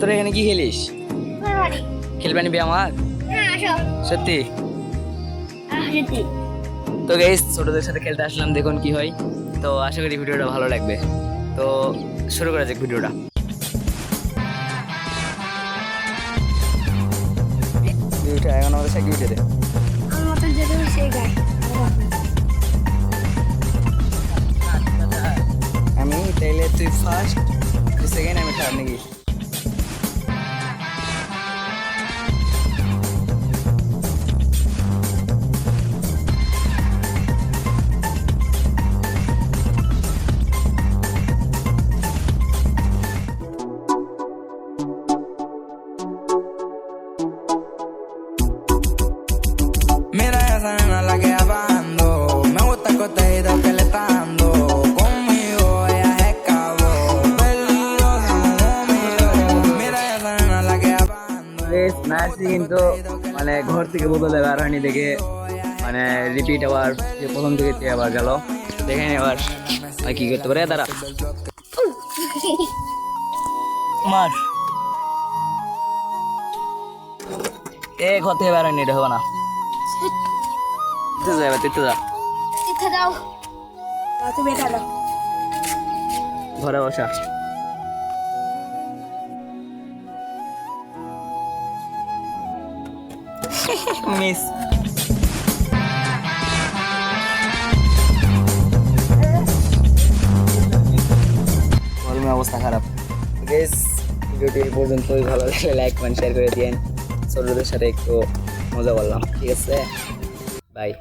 তোরা এখানে কি খেলিস? খেলবে নিবি আমার? সত্যি? তো গাইস ছোটদের সাথে খেলতে আসলাম, দেখুন কি হয়। তো আশা করি ভিডিওটা ভালো লাগবে। তো শুরু করা যাক ভিডিওটা। এখন আমাদের সাইকেল উঠে দে। আমি তাইলে তুই ফার্স্ট, তুই সেকেন্ড, আমি থার্ড নাকি? Mira esa nena la que va bajando. Me gusta el coteíto que le está dando. Conmigo ella es cabo. Peligrosa como miro. Mira esa nena la que va bajando. ম্যাচটি কিন্তু মানে ঘর থেকে বদলে বার হয়নি দেখে মানে রিপিট আবার যে প্রথম থেকে তে আবার গেল। দেখেন এবার আর কি করতে পারে। দাঁড়া মার ঘর থেকে বার হয়নি, এটা হবে না। যা এবার তিতে যা, ঘরে বসা। মিস গরমের অবস্থা খারাপ। গেস ভিডিওটি এই পর্যন্তই। ভালো লাগলে লাইক কমেন্ট শেয়ার করে দিন। ছোটদের সাথে একটু মজা করলাম, ঠিক আছে? বাই।